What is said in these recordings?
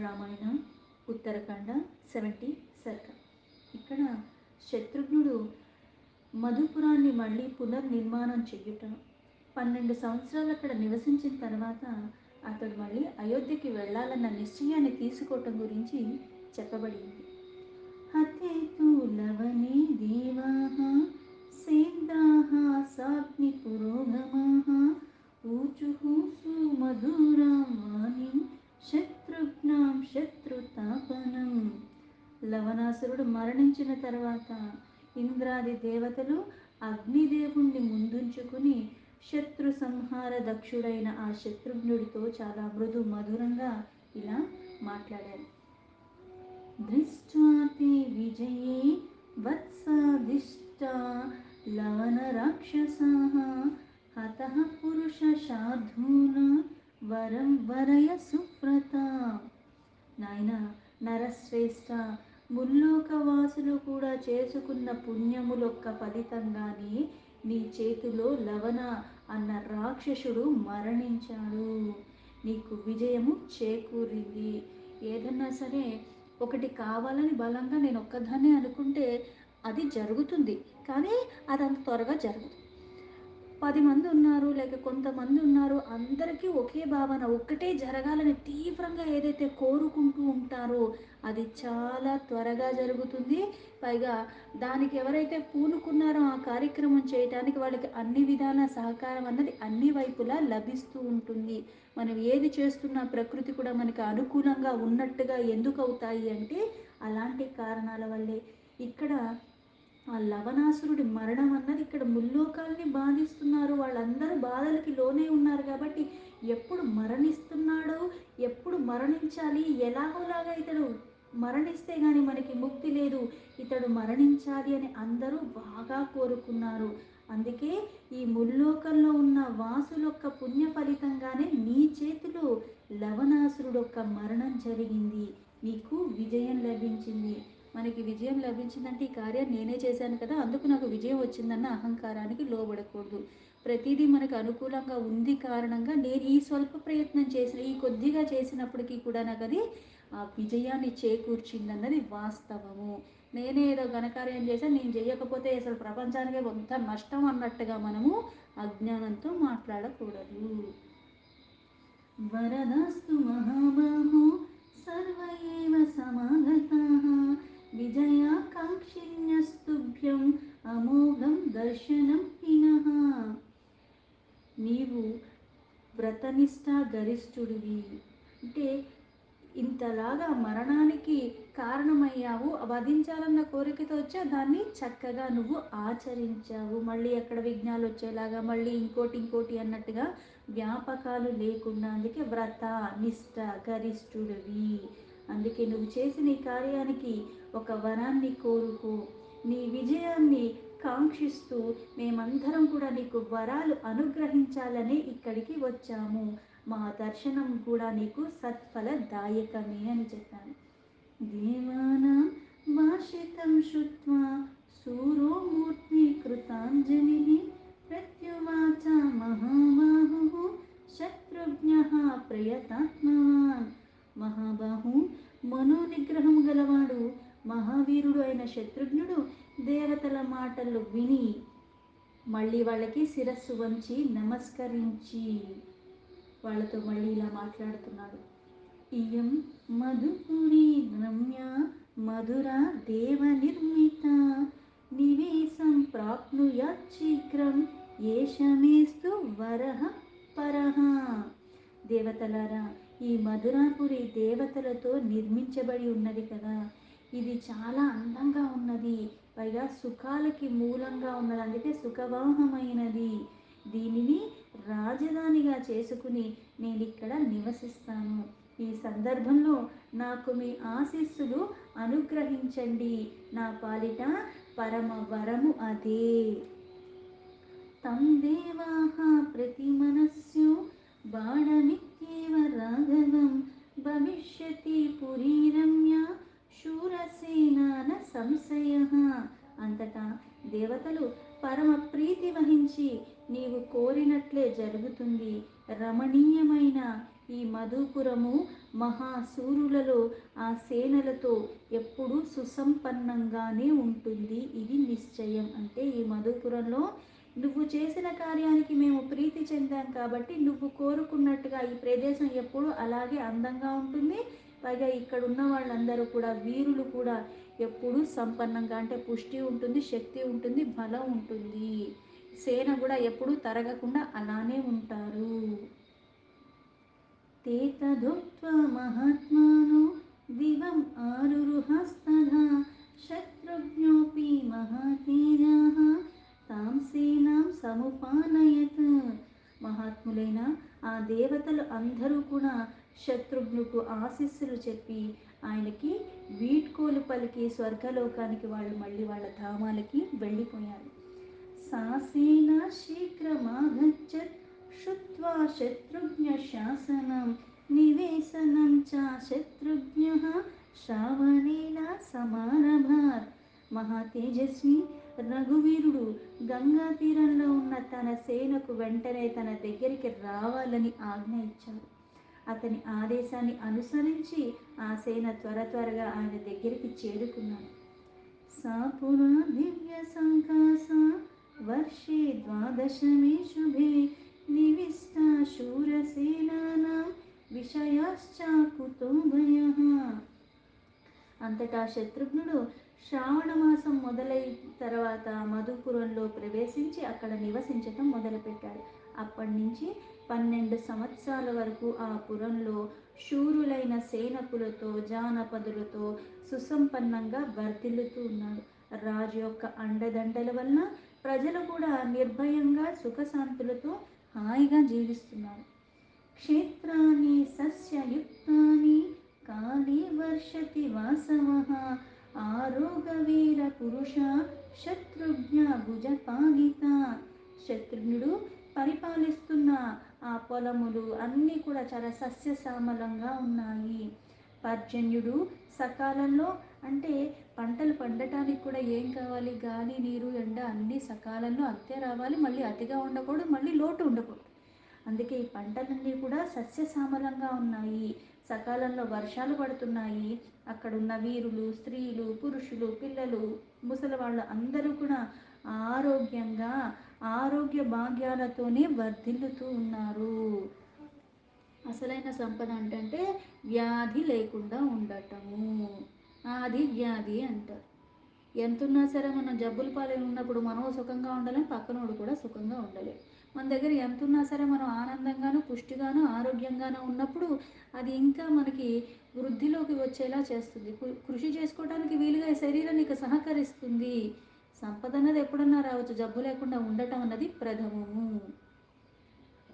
రామాయణ ఉత్తరకాండ 70 సర్గ. ఇక్కడ శత్రుఘ్నుడు మధుపురాన్ని మళ్ళీ పునర్నిర్మాణం చెయ్యుట, 12 సంవత్సరాలు అక్కడ నివసించిన తర్వాత అతడు మళ్ళీ అయోధ్యకి వెళ్ళాలన్న నిశ్చయాన్ని తీసుకోవటం గురించి చెప్పబడింది. హతేతు లవనే దేవాః సేంద్రాః సాగ్ని పురోగమాః ఊచుః సుమధురాం వాణిం శత్రుఘ్నాం శత్రుతాపనం. లవణాసురుడు మరణించిన తర్వాత ఇంద్రాది దేవతలు అగ్నిదేవుణ్ణి ముందుంచుకుని శత్రు సంహార దక్షుడైన ఆ శత్రుఘ్నుడితో చాలా మృదు మధురంగా ఇలా మాట్లాడారు. దృష్ట్వాతే విజయే వత్సాదిష్టా లవణ రాక్షసాః హతః పురుష శార్దూల వరం వరయ సువ్రత. నాయన నరశ్రేష్ఠ, ముల్లోకవాసులు కూడా చేసుకున్న పుణ్యములొక్క ఫలితంగానే నీ చేతిలో లవణ అన్న రాక్షసుడు మరణించాడు. నీకు విజయము చేకూరింది. ఏదన్నా సరే ఒకటి కావాలని బలంగా నేను ఒక్కదాన్నే అనుకుంటే అది జరుగుతుంది, కానీ అది అంత త్వరగా జరగదు. 10 మంది ఉన్నారు, లేక కొంతమంది ఉన్నారు, అందరికీ ఒకే భావన, ఒక్కటే జరగాలని తీవ్రంగా ఏదైతే కోరుకుంటూ ఉంటారో అది చాలా త్వరగా జరుగుతుంది. పైగా దానికి ఎవరైతే పూనుకున్నారో ఆ కార్యక్రమం చేయటానికి వాళ్ళకి అన్ని విధాల సహకారం అన్నది అన్ని వైపులా లభిస్తూ ఉంటుంది. మనం ఏది చేస్తున్నా ప్రకృతి కూడా మనకి అనుకూలంగా ఉన్నట్టుగా ఎందుకు అవుతాయి అంటే అలాంటి కారణాల వల్లే. ఇక్కడ ఆ లవణాసురుడి మరణం అన్నది ఇక్కడ ముల్లోకాల్ని బాధిస్తున్నారు, వాళ్ళందరూ బాధలకి లోనే ఉన్నారు. కాబట్టి ఎప్పుడు మరణిస్తున్నాడో, ఎప్పుడు మరణించాలి, ఎలాగోలాగా ఇతడు మరణిస్తే కానీ మనకి ముక్తి లేదు, ఇతడు మరణించాలి అని అందరూ బాగా కోరుకున్నారు. అందుకే ఈ ముల్లోకంలో ఉన్న వాసులొక్క పుణ్య ఫలితంగానే నీ చేతిలో లవణాసురుడొక్క మరణం జరిగింది, నీకు విజయం లభించింది. మనకి విజయం లభించిందంటే ఈ కార్యాన్ని నేనే చేశాను కదా, అందుకు నాకు విజయం వచ్చిందన్న అహంకారానికి లోబడకూడదు. ప్రతిదీ మనకు అనుకూలంగా ఉంది కారణంగా నేను ఈ స్వల్ప ప్రయత్నం చేసిన, ఈ కొద్దిగా చేసినప్పటికీ కూడా నాకు అది ఆ విజయాన్ని చేకూర్చిందన్నది వాస్తవము. నేనే ఏదో ఘనకార్యం చేశాను, నేను చేయకపోతే అసలు ప్రపంచానికే కొంత నష్టం అన్నట్టుగా మనము అజ్ఞానంతో మాట్లాడకూడదు. వరదాస్తు మహాబాహో సర్వ ఏవ సమాగతాః విజయాకాంక్షిణ్యస్తుభ్యం అమోఘం దర్శనం హినః. నీవు వ్రతనిష్ట గరిష్ఠుడివి అంటే ఇంతలాగా మరణానికి కారణమయ్యావు, వధించాలన్న కోరికతో వచ్చా దాన్ని చక్కగా నువ్వు ఆచరించావు. మళ్ళీ ఎక్కడ విఘ్నాలు వచ్చేలాగా మళ్ళీ ఇంకోటి అన్నట్టుగా వ్యాపకాలు లేకుండా, అందుకే వ్రత నిష్ట గరిష్ఠుడివి. అందుకే నువ్వు చేసిన ఈ కార్యానికి ఒక వరాన్ని కోరుకో, నీ విజయాన్ని కాంక్షిస్తూ మేమందరం కూడా నీకు వరాలు అనుగ్రహించాలని ఇక్కడికి వచ్చాము. మా దర్శనం కూడా నీకు సత్ఫలదాయకమే అని చెప్పాను. దేవానాం భాషితం శ్రుత్వా శూరో మూర్తి కృతాంజలిః ప్రత్యువాచ మహాబాహుః శత్రుఘ్నః ప్రయతాత్మవాన్. మహాబాహు, మనోనిగ్రహం గలవాడు, మహావీరుడు అయిన శత్రుఘ్నుడు దేవతల మాటలు విని మళ్ళీ వాళ్ళకి శిరస్సు వంచి నమస్కరించి వాళ్ళతో మళ్ళీ ఇలా మాట్లాడుతున్నాడు. ఇయం మధుపురీ రమ్య మధురా దేవ నిర్మిత నివేశం ప్రాప్నుయాత్ శీఘ్రం ఏషమేస్తు వరః పరః. దేవతలారా, ఈ మధురాపురి దేవతలతో నిర్మించబడి ఉన్నది కదా, ఇది చాలా అందంగా ఉన్నది, పైగా సుఖాలకి మూలంగా ఉన్నది, అందుకే సుఖవాహమైనది. దీనిని రాజధానిగా చేసుకుని నేను ఇక్కడ నివసిస్తాను. ఈ సందర్భంలో నాకు మీ ఆశీస్సులు అనుగ్రహించండి, నా పాలిట పరమ వరము అదే. తం దేవాః ప్రతిమనస్యు బాణమిత్యేవ రాఘవం భవిష్యతి పురీ రమ్య శూరసేనా న సంశయః. అంతటా దేవతలు పరమ ప్రీతి వహించి నీవు కోరినట్లే జరుగుతుంది, రమణీయమైన ఈ మధుపురము మహాసూరులలో ఆ సేనలతో ఎప్పుడూ సుసంపన్నంగానే ఉంటుంది. ఇది నిశ్చయం. అంటే ఈ మధుపురంలో నువ్వు చేసిన కార్యానికి మేము ప్రీతి చెందాం కాబట్టి నువ్వు కోరుకున్నట్టుగా ఈ ప్రదేశం ఎప్పుడూ అలాగే అందంగా ఉంటుంది. పైగా ఇక్కడ ఉన్న వాళ్ళందరూ కూడా వీరులు కూడా ఎప్పుడూ సంపన్నంగా అంటే పుష్టి ఉంటుంది, శక్తి ఉంటుంది, బలం ఉంటుంది. సేన కూడా ఎప్పుడూ తరగకుండా అలానే ఉంటారు. ते तदुक्त्वा महात्मानो दिवम् आरुरुहस्तथा शत्रुघ्नोऽपि महातेजाः तां సేనాం సముపానయత్. మహాత్ములైన ఆ దేవతలు అందరూ కూడా శత్రుఘ్నుకు ఆశీస్సులు చెప్పి ఆయనకి వీడ్కోలు పలికి స్వర్గలోకానికి వాళ్ళు మళ్ళీ వాళ్ళ ధామాలకి వెళ్ళిపోయారు. सा सेना शीघ्रमागच्छत् श्रुत्वा शत्रुघ्नशासनं निवेशनं च शत्रुघ्नः శ్రావణేన సమారభాత్. మహా తేజస్వి రఘువీరుడు గంగా తీరంలో ఉన్న తన సేనకు వెంటనే తన దగ్గరికి రావాలని ఆజ్ఞ ఇచ్చారు. అతని ఆదేశాన్ని అనుసరించి ఆ సేన త్వరగా ఆయన దగ్గరికి చేరుకున్నాడు. सा पुरा दिव्यसङ्कासा वर्षे द्वादशमे शुभे निविष्टा शूरसेनानां विषयाश्चाकुतो भयः. అంతటా శత్రుఘ్నుడు శ్రావణ మాసం మొదలైన తర్వాత మధుపురంలో ప్రవేశించి అక్కడ నివసించటం మొదలుపెట్టాడు. అప్పటి నుంచి 12 సంవత్సరాల వరకు ఆ పురంలో శూరులైన సేనకులతో జానపదులతో సుసంపన్నంగా వర్ధిల్లుతూ ఉన్నాడు. రాజు యొక్క అండదండల వలన ప్రజలు కూడా నిర్భయంగా సుఖశాంతులతో హాయిగా జీవిస్తున్నారు. క్షేత్రాన్ని సస్యయుక్తాని కాళీ వర్షతి వాసవః ఆరోగవీర పురుష శత్రుఘ్న భుజపాగిత. శత్రుఘ్నుడు పరిపాలిస్తున్న ఆ పొలములు అన్నీ కూడా చాలా సస్యశ్యామలంగా ఉన్నాయి. పర్జన్యుడు సకాలంలో అంటే పంటలు పండటానికి కూడా ఏం కావాలి, గాలి నీరు ఎండ అన్నీ సకాలంలో అంతే రావాలి. మళ్ళీ అతిగా ఉండకూడదు, మళ్ళీ లోటు ఉండకూడదు. అందుకే ఈ పంటలన్నీ కూడా సస్యశ్యామలంగా ఉన్నాయి. సకాలంలో వర్షాలు పడుతున్నాయి. అక్కడున్న వీరులు, స్త్రీలు, పురుషులు, పిల్లలు, ముసలివాళ్ళు అందరూ కూడా ఆరోగ్యంగా ఆరోగ్య భాగ్యాలతోనే వర్ధిల్లుతూ ఉన్నారు. అసలైన సంపద అంటే వ్యాధి లేకుండా ఉండటము. ఆది వ్యాధి అంటారు. ఎంతున్నా సరే మనం జబ్బుల పాలైన ఉన్నప్పుడు మనం సుఖంగా ఉండలేం, పక్కనోడు కూడా సుఖంగా ఉండలేం. మన దగ్గర ఎంతున్నా సరే మనం ఆనందంగాను పుష్టిగాను ఆరోగ్యంగాను ఉన్నప్పుడు అది ఇంకా మనకి వృద్ధిలోకి వచ్చేలా చేస్తుంది. కృషి చేసుకోవడానికి వీలుగా ఈ శరీరం నీకు సహకరిస్తుంది. సంపద అన్నది ఎప్పుడన్నా రావచ్చు, జబ్బు లేకుండా ఉండటం అన్నది ప్రథమము.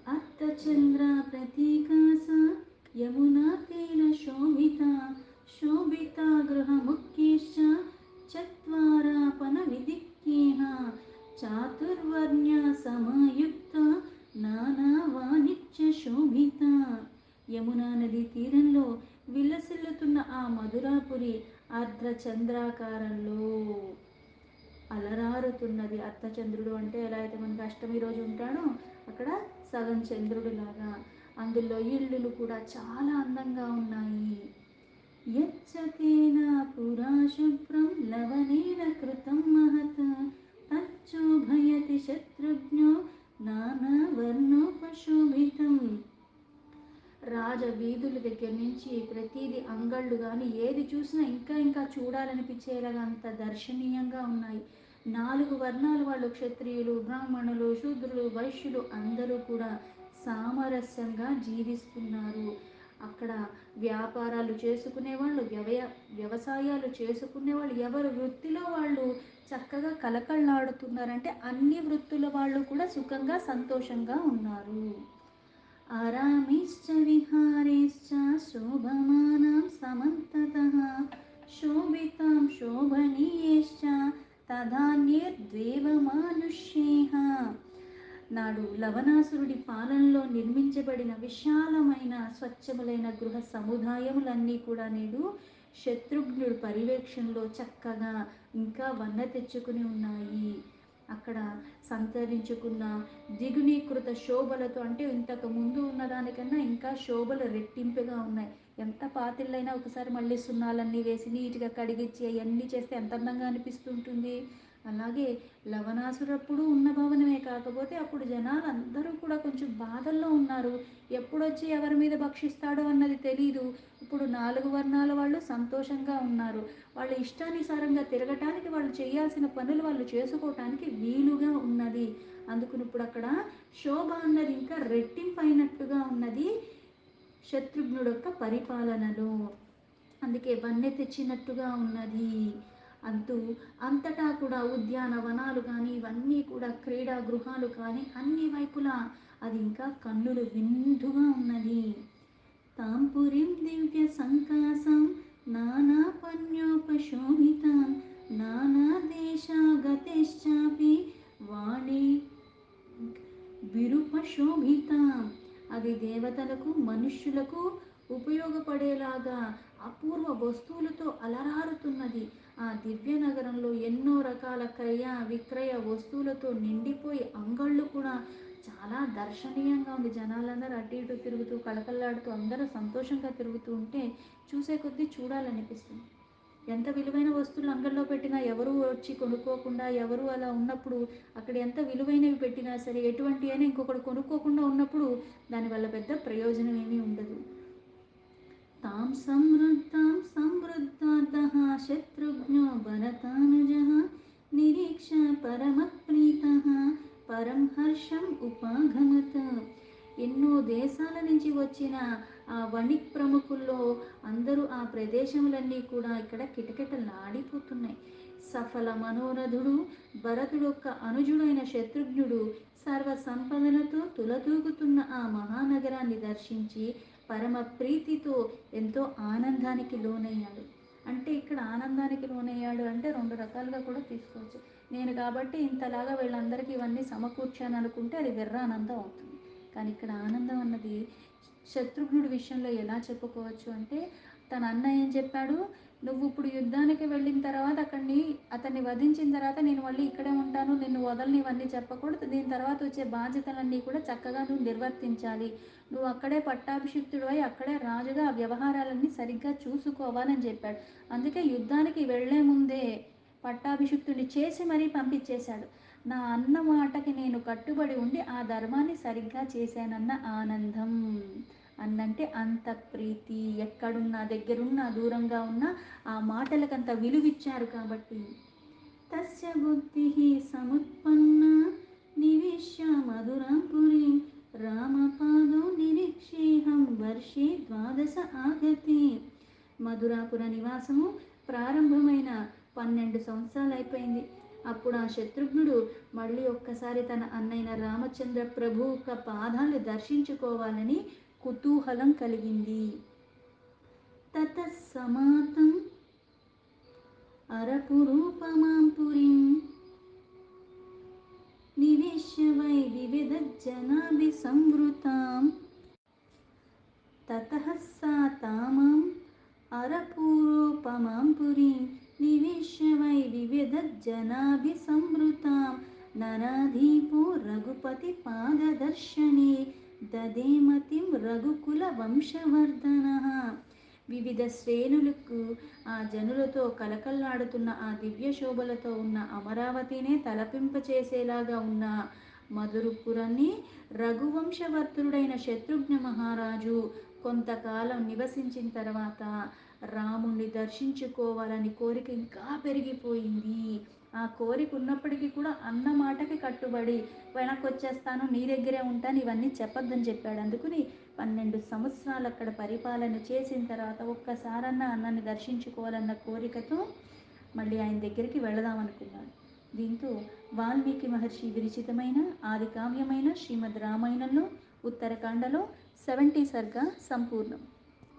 అర్ధచంద్ర ప్రతీకాస యమునా తేన శోభిత శోభిత గృహముఖ్యేశ్చ చత్వారాపన విదిక్యేహ చాతుర్వర్ణ్య సమాయుక్త నానా వాణిజ్య శోభిత. యమునా నది తీరంలో విలసిల్లుతున్న ఆ మధురాపురి అర్ధచంద్రాకారంలో అలరారుతున్నది. అర్ధచంద్రుడు అంటే ఎలా అయితే మనకి అష్టమి రోజు ఉంటాడో అక్కడ సగం చంద్రుడు లాగా. అందులో ఇళ్ళు కూడా చాలా అందంగా ఉన్నాయి. యచ్చతేన పురా శుభ్రం లవణేన కృతం మహత్ తచ్చోభయతి శత్రుఘ్నో నానా వర్ణోపశోభితం. రాజ వీధుల దగ్గర నుంచి ప్రతిదీ అంగళ్ళు కానీ ఏది చూసినా ఇంకా ఇంకా చూడాలనిపించేలాగా అంత దర్శనీయంగా ఉన్నాయి. 4 వర్ణాల వాళ్ళు క్షత్రియులు, బ్రాహ్మణులు, శూద్రులు, వైశ్యులు అందరూ కూడా సామరస్యంగా జీవిస్తున్నారు. అక్కడ వ్యాపారాలు చేసుకునేవాళ్ళు, వ్యవసాయాలు చేసుకునేవాళ్ళు, ఎవరు వృత్తిలో వాళ్ళు చక్కగా కలకళ్ళాడుతున్నారంటే అన్ని వృత్తుల వాళ్ళు కూడా సుఖంగా సంతోషంగా ఉన్నారు. ఆరామిశ్చ విహారేశ్చ శోభమానాం సమంతతః శోభితాం శోభనీయేశ్చ తధాన్యేర్ద్వేవ మానుష్యేః. నాడు లవణాసురుడి పాలనలో నిర్మించబడిన విశాలమైన స్వచ్ఛములైన గృహ సముదాయములన్నీ కూడా నేడు శత్రుఘ్నుడి పర్యవేక్షణలో చక్కగా ఇంకా వన్న తెచ్చుకుని ఉన్నాయి. అక్కడ సంతరించుకున్న ద్విగుణీకృత శోభలతో అంటే ఇంతకు ముందు ఉన్నదానికన్నా ఇంకా శోభలు రెట్టింపుగా ఉన్నాయి. ఎంత పాతిళ్ళైనా ఒకసారి మళ్ళీ సున్నాలన్నీ వేసి నీట్గా కడిగిచ్చి అవన్నీ చేస్తే ఎంత అందంగా అనిపిస్తుంటుంది. అలాగే లవణాసురప్పుడు ఉన్న భవనమే, కాకపోతే అప్పుడు జనాలు అందరూ కూడా కొంచెం బాధల్లో ఉన్నారు. ఎప్పుడొచ్చి ఎవరి మీద భక్షిస్తాడో అన్నది తెలీదు. ఇప్పుడు 4 వర్ణాల వాళ్ళు సంతోషంగా ఉన్నారు. వాళ్ళ ఇష్టానుసారంగా తిరగటానికి, వాళ్ళు చేయాల్సిన పనులు వాళ్ళు చేసుకోవటానికి వీలుగా ఉన్నది. అందుకుని ఇప్పుడు అక్కడ శోభ అన్నది ఇంకా రెట్టింపైనట్టుగా ఉన్నది శత్రుఘ్నుడు యొక్క పరిపాలనలో. అందుకే వన్నె తెచ్చినట్టుగా ఉన్నది. అంటూ అంతటా కూడా ఉద్యానవనాలు కానీ, ఇవన్నీ కూడా క్రీడా గృహాలు కానీ, అన్ని వైపులా అది ఇంకా కన్నులు విందుగా ఉన్నది. తాంపురిం దివ్య సంకాసం నానాపన్యోపశోభితాం నానాదేశాగతశ్చాపి వాణి విరూపశోభితాం. అది దేవతలకు మనుష్యులకు ఉపయోగపడేలాగా అపూర్వ వస్తువులతో అలరారుతున్నది. ఆ దివ్య నగరంలో ఎన్నో రకాల క్రయ విక్రయ వస్తువులతో నిండిపోయి అంగళ్ళు కూడా చాలా దర్శనీయంగా ఉంది. జనాలందరూ అటు ఇటు తిరుగుతూ కళకళలాడుతూ అందరూ సంతోషంగా తిరుగుతూ ఉంటే చూసే కొద్దీ చూడాలనిపిస్తుంది. ఎంత విలువైన వస్తువులు అంగల్లో పెట్టినా ఎవరు వచ్చి కొనుక్కోకుండా, ఎవరు అలా ఉన్నప్పుడు అక్కడ ఎంత విలువైనవి పెట్టినా సరే, ఎటువంటి అయినా ఇంకొకటి కొనుక్కోకుండా ఉన్నప్పుడు దానివల్ల పెద్ద ప్రయోజనం ఏమీ ఉండదు. తాం సమృద్ధార్థః శత్రుఘ్నో భరతానుజః నిరీక్ష పరమప్రీతః పరం హర్షం ఉపాగమత. ఎన్నో దేశాల నుంచి వచ్చిన ఆ వణిక్ ప్రముఖుల్లో అందరూ ఆ ప్రదేశములన్నీ కూడా ఇక్కడ కిటకిటలాడిపోతున్నాయి. సఫల మనోరథుడు భరతుడు యొక్క అనుజుడైన శత్రుఘ్నుడు సర్వ సంపదలతో తులతూగుతున్న ఆ మహానగరాన్ని దర్శించి పరమ ప్రీతితో ఎంతో ఆనందానికి లోనయ్యాడు. అంటే ఇక్కడ ఆనందానికి లోనయ్యాడు అంటే 2 రకాలుగా కూడా తీసుకోవచ్చు. నేను కాబట్టి ఇంతలాగా వీళ్ళందరికీ ఇవన్నీ సమకూర్చాను అనుకుంటే అది వెర్రానందం అవుతుంది. కానీ ఇక్కడ ఆనందం అన్నది శత్రుఘ్నుడి విషయంలో ఎలా చెప్పుకోవచ్చు అంటే, తన అన్న ఏం చెప్పాడు, నువ్వు ఇప్పుడు యుద్ధానికి వెళ్ళిన తర్వాత అతన్ని వధించిన తర్వాత నేను మళ్ళీ ఇక్కడే ఉంటాను, నిన్ను వదలని ఇవన్నీ చెప్పకూడదు. దీని తర్వాత వచ్చే బాధ్యతలన్నీ కూడా చక్కగా నువ్వు నిర్వర్తించాలి. నువ్వు అక్కడే పట్టాభిషిక్తుడివై అక్కడే రాజుగా ఆ వ్యవహారాలన్నీ సరిగ్గా చూసుకోవాలని చెప్పాడు. అందుకే యుద్ధానికి వెళ్లే ముందే పట్టాభిషిక్తుడిని చేసి మరీ పంపించేశాడు. నా అన్న మాటకి నేను కట్టుబడి ఉండి ఆ ధర్మాన్ని సరిగ్గా చేశానన్న ఆనందం. అన్నంటే అంత ప్రీతి, ఎక్కడున్నా దగ్గరున్నా దూరంగా ఉన్నా ఆ మాటలకంత విలువిచ్చారు కాబట్టి. తస్య బుద్ధి సముత్పన్న నివేశ్య మధురాం పురి రామపాదో నిరీక్షేహం వర్షే 12 ఆగతి. మధురాపుర నివాసము ప్రారంభమైన 12 సంవత్సరాలు అయిపోయింది. అప్పుడు ఆ శత్రుఘ్నుడు మళ్ళీ ఒక్కసారి తన అన్నైన రామచంద్ర ప్రభు యొక్క పాదాలు దర్శించుకోవాలని కుతూహలం కలిగింది. తతః సమాతం అరపురూపమాం పురీం నివేశ్య వై వివిధ జనాభి సంవృతాం. తతః సా తామాం అరపురోపమాం పురీం నివేశ్య వై వివిధ జనాభి సంవృతాం నరాధీపో రఘుపతి పాదదర్శనే దదేమతిం రఘుకుల వంశవర్ధనః. వివిధ శ్రేణులకు ఆ జనులతో కలకల్లాడుతున్న ఆ దివ్య శోభలతో ఉన్న అమరావతినే తలపింపచేసేలాగా ఉన్న మధురపురాన్ని రఘువంశవర్ధుడైన శత్రుఘ్న మహారాజు కొంతకాలం నివసించిన తర్వాత రాముణ్ణి దర్శించుకోవాలని కోరిక ఇంకా పెరిగిపోయింది. ఆ కోరిక ఉన్నప్పటికీ కూడా అన్న మాటకి కట్టుబడి వెనక్కి వచ్చేస్తాను, నీ దగ్గరే ఉంటాను, ఇవన్నీ చెప్పొద్దని చెప్పాడు. అందుకుని 12 సంవత్సరాలు అక్కడ పరిపాలన చేసిన తర్వాత ఒక్కసారన్నా అన్నని దర్శించుకోవాలన్న కోరికతో మళ్ళీ ఆయన దగ్గరికి వెళదామనుకున్నాడు. దీంతో వాల్మీకి మహర్షి విరచితమైన ఆది కావ్యమైన శ్రీమద్ రామాయణంలో ఉత్తరకాండలో 70 సర్గ సంపూర్ణం.